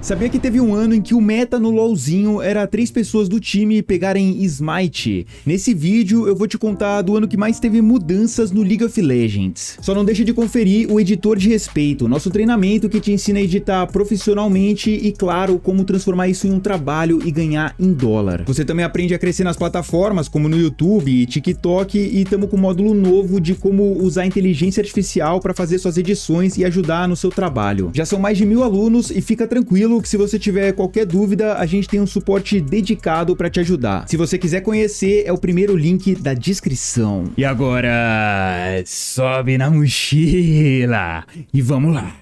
Sabia que teve um ano em que o meta no LoLzinho era 3 pessoas do time pegarem Smite? Nesse vídeo eu vou te contar do ano que mais teve mudanças no League of Legends. Só não deixa de conferir o Editor de Respeito, nosso treinamento que te ensina a editar profissionalmente e, claro, como transformar isso em um trabalho e ganhar em dólar. Você também aprende a crescer nas plataformas como no YouTube e TikTok, e estamos com um módulo novo de como usar a inteligência artificial para fazer suas edições e ajudar no seu trabalho. Já são mais de 1000 alunos e fica tranquilo que se você tiver qualquer dúvida, a gente tem um suporte dedicado para te ajudar. Se você quiser conhecer, é o primeiro link da descrição. E agora, sobe na mochila e vamos lá.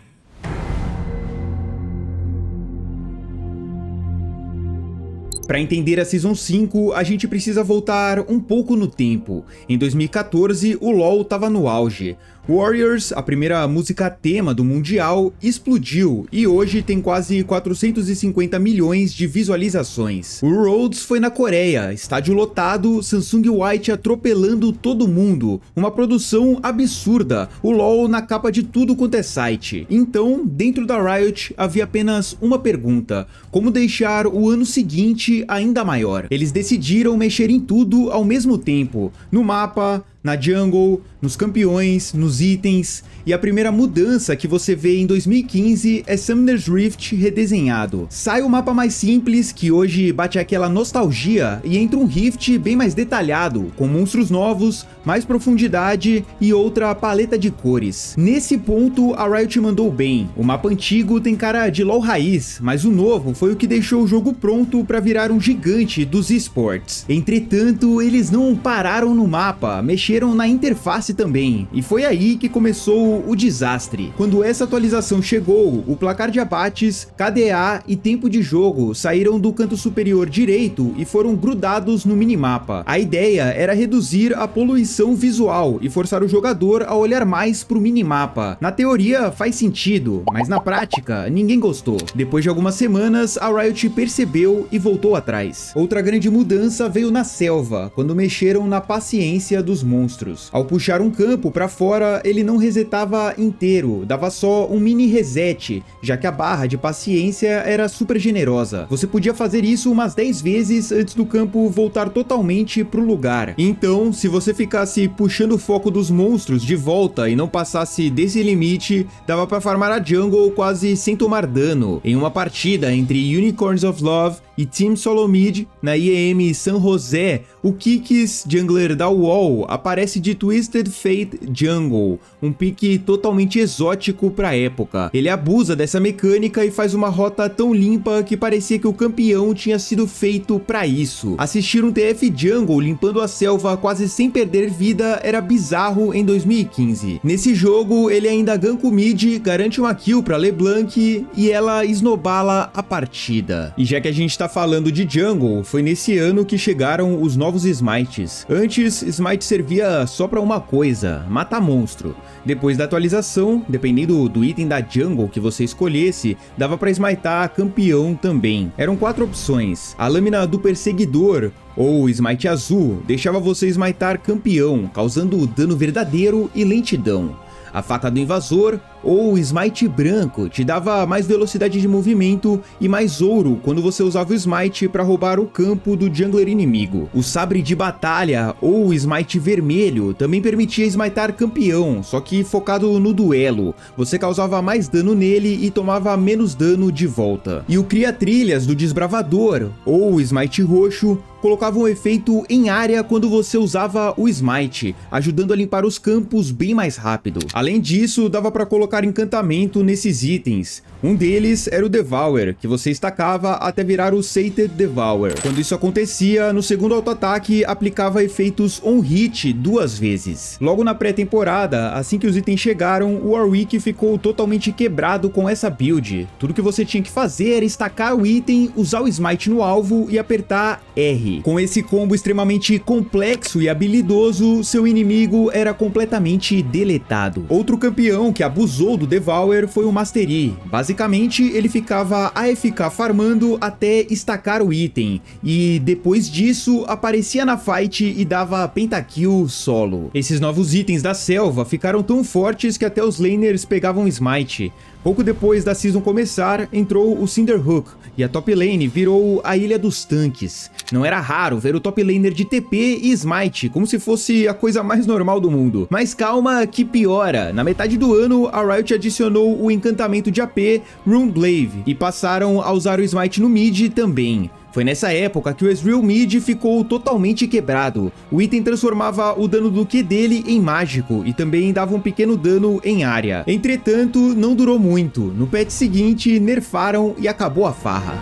Para entender a Season 5, a gente precisa voltar um pouco no tempo. Em 2014, o LoL estava no auge. Warriors, a primeira música tema do Mundial, explodiu e hoje tem quase 450 milhões de visualizações. O Rhodes foi na Coreia, estádio lotado, Samsung White atropelando todo mundo, uma produção absurda, o LoL na capa de tudo quanto é site. Então, dentro da Riot, havia apenas uma pergunta: como deixar o ano seguinte ainda maior? Eles decidiram mexer em tudo ao mesmo tempo, no mapa, na jungle, nos campeões, nos itens, e a primeira mudança que você vê em 2015 é Summoner's Rift redesenhado. Sai o mapa mais simples, que hoje bate aquela nostalgia, e entra um Rift bem mais detalhado, com monstros novos, mais profundidade e outra paleta de cores. Nesse ponto a Riot mandou bem, o mapa antigo tem cara de LoL raiz, mas o novo foi o que deixou o jogo pronto para virar um gigante dos esportes. Entretanto, eles não pararam no mapa, mexeram na interface também, e foi aí que começou o desastre. Quando essa atualização chegou, o placar de abates, KDA e tempo de jogo saíram do canto superior direito e foram grudados no minimapa. A ideia era reduzir a poluição visual e forçar o jogador a olhar mais pro minimapa. Na teoria faz sentido, mas na prática ninguém gostou. Depois de algumas semanas, a Riot percebeu e voltou atrás. Outra grande mudança veio na selva, quando mexeram na paciência dos monstros. Ao puxar um campo para fora, ele não resetava inteiro, dava só um mini reset, já que a barra de paciência era super generosa. Você podia fazer isso umas 10 vezes antes do campo voltar totalmente pro lugar. Então, se você ficasse puxando o foco dos monstros de volta e não passasse desse limite, dava para farmar a jungle quase sem tomar dano. Em uma partida entre Unicorns of Love e Team Solo Mid, na IEM San José, o Kikis, jungler da UOL, aparece de Twisted Fate Jungle, um pique totalmente exótico pra época. Ele abusa dessa mecânica e faz uma rota tão limpa que parecia que o campeão tinha sido feito pra isso. Assistir um TF Jungle limpando a selva quase sem perder vida era bizarro em 2015. Nesse jogo, ele ainda ganka o mid, garante uma kill pra LeBlanc e ela esnobala a partida. E já que a gente tá falando de jungle, foi nesse ano que chegaram os novos smites. Antes, smite servia só pra uma coisa: matar monstro. Depois da atualização, dependendo do item da jungle que você escolhesse, dava pra smitar campeão também. Eram 4 opções: a lâmina do perseguidor, ou smite azul, deixava você smitar campeão, causando dano verdadeiro e lentidão. A faca do invasor, ou o smite branco, te dava mais velocidade de movimento e mais ouro quando você usava o smite para roubar o campo do jungler inimigo. O sabre de batalha, ou o smite vermelho, também permitia smitar campeão, só que focado no duelo. Você causava mais dano nele e tomava menos dano de volta. E o cria-trilhas do desbravador, ou o smite roxo, colocava um efeito em área quando você usava o smite, ajudando a limpar os campos bem mais rápido. Além disso, dava para colocar encantamento nesses itens. Um deles era o Devour, que você estacava até virar o Sated Devour. Quando isso acontecia, no segundo auto-ataque aplicava efeitos on-hit 2 vezes. Logo na pré-temporada, assim que os itens chegaram, o Warwick ficou totalmente quebrado com essa build. Tudo que você tinha que fazer era estacar o item, usar o smite no alvo e apertar R. Com esse combo extremamente complexo e habilidoso, seu inimigo era completamente deletado. Outro campeão que abusou do Devour foi o Master Yi. Basicamente, ele ficava AFK farmando até estacar o item, e depois disso aparecia na fight e dava pentakill solo. Esses novos itens da selva ficaram tão fortes que até os laners pegavam smite. Pouco depois da season começar, entrou o Cinderhook, e a top lane virou a Ilha dos Tanques. Não era raro ver o top laner de TP e Smite, como se fosse a coisa mais normal do mundo. Mas calma que piora, na metade do ano a Riot adicionou o encantamento de AP Runeglaive, e passaram a usar o Smite no mid também. Foi nessa época que o Ezreal Mid ficou totalmente quebrado. O item transformava o dano do Q dele em mágico e também dava um pequeno dano em área. Entretanto, não durou muito. No patch seguinte, nerfaram e acabou a farra.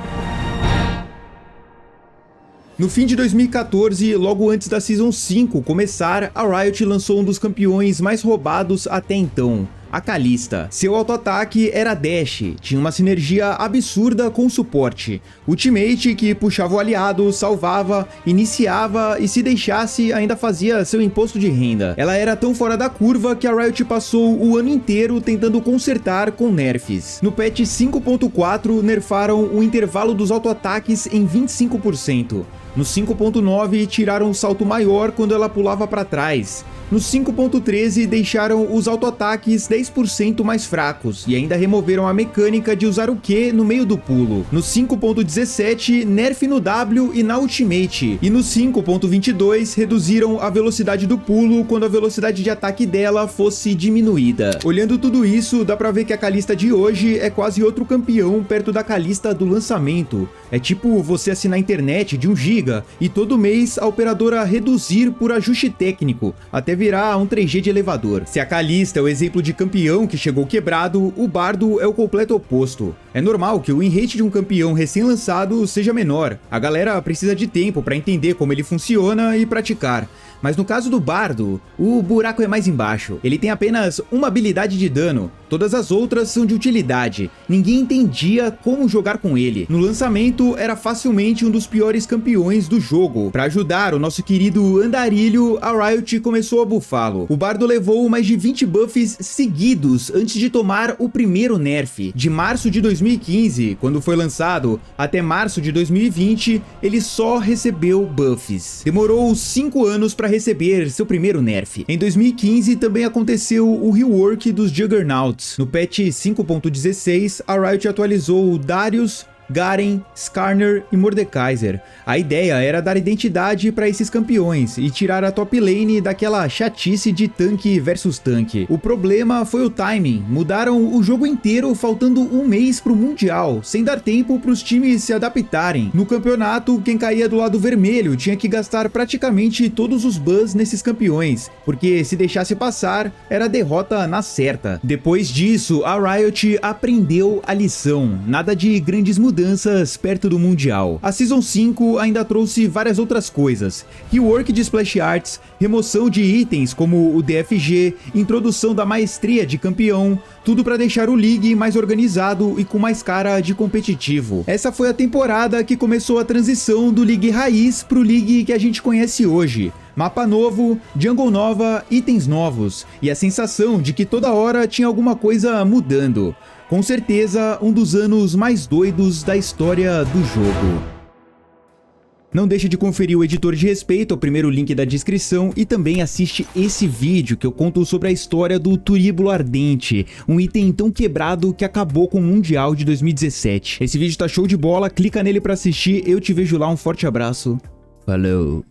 No fim de 2014, logo antes da Season 5 começar, a Riot lançou um dos campeões mais roubados até então, a Kalista. Seu auto-ataque era dash, tinha uma sinergia absurda com o suporte. Ultimate que puxava o aliado, salvava, iniciava e se deixasse ainda fazia seu imposto de renda. Ela era tão fora da curva que a Riot passou o ano inteiro tentando consertar com nerfs. No patch 5.4 nerfaram o intervalo dos auto-ataques em 25%. No 5.9 tiraram o salto maior quando ela pulava para trás. No 5.13 deixaram os auto-ataques 10% mais fracos e ainda removeram a mecânica de usar o Q no meio do pulo. No 5.17 nerf no W e na ultimate. E no 5.22 reduziram a velocidade do pulo quando a velocidade de ataque dela fosse diminuída. Olhando tudo isso, dá pra ver que a Kalista de hoje é quase outro campeão perto da Kalista do lançamento. É tipo você assinar a internet de 1 GB e todo mês a operadora reduzir por ajuste técnico, até virar um 3G de elevador. Se a Kalista é o exemplo de campeão que chegou quebrado, o Bardo é o completo oposto. É normal que o win rate de um campeão recém-lançado seja menor. A galera precisa de tempo para entender como ele funciona e praticar. Mas no caso do Bardo, o buraco é mais embaixo. Ele tem apenas uma habilidade de dano, todas as outras são de utilidade. Ninguém entendia como jogar com ele. No lançamento, era facilmente um dos piores campeões do jogo. Para ajudar o nosso querido Andarilho, a Riot começou a bufá-lo. O Bardo levou mais de 20 buffs seguidos antes de tomar o primeiro nerf. De março de 2015, quando foi lançado, até março de 2020, ele só recebeu buffs. Demorou 5 anos para receber seu primeiro nerf. Em 2015 também aconteceu o rework dos Juggernauts. No patch 5.16, a Riot atualizou Darius, Garen, Skarner e Mordekaiser. A ideia era dar identidade para esses campeões e tirar a top lane daquela chatice de tanque versus tanque. O problema foi o timing. Mudaram o jogo inteiro faltando um mês pro Mundial, sem dar tempo para os times se adaptarem. No campeonato, quem caía do lado vermelho tinha que gastar praticamente todos os bans nesses campeões, porque se deixasse passar, era derrota na certa. Depois disso, a Riot aprendeu a lição. Nada de grandes mudanças perto do Mundial. A Season 5 ainda trouxe várias outras coisas. Rework de Splash Arts, remoção de itens como o DFG, introdução da maestria de campeão, tudo para deixar o League mais organizado e com mais cara de competitivo. Essa foi a temporada que começou a transição do League raiz pro League que a gente conhece hoje. Mapa novo, jungle nova, itens novos, e a sensação de que toda hora tinha alguma coisa mudando. Com certeza, um dos anos mais doidos da história do jogo. Não deixe de conferir o editor de respeito, o primeiro link da descrição, e também assiste esse vídeo que eu conto sobre a história do Turíbulo Ardente, um item tão quebrado que acabou com o Mundial de 2017. Esse vídeo tá show de bola, clica nele pra assistir, eu te vejo lá, um forte abraço, falou!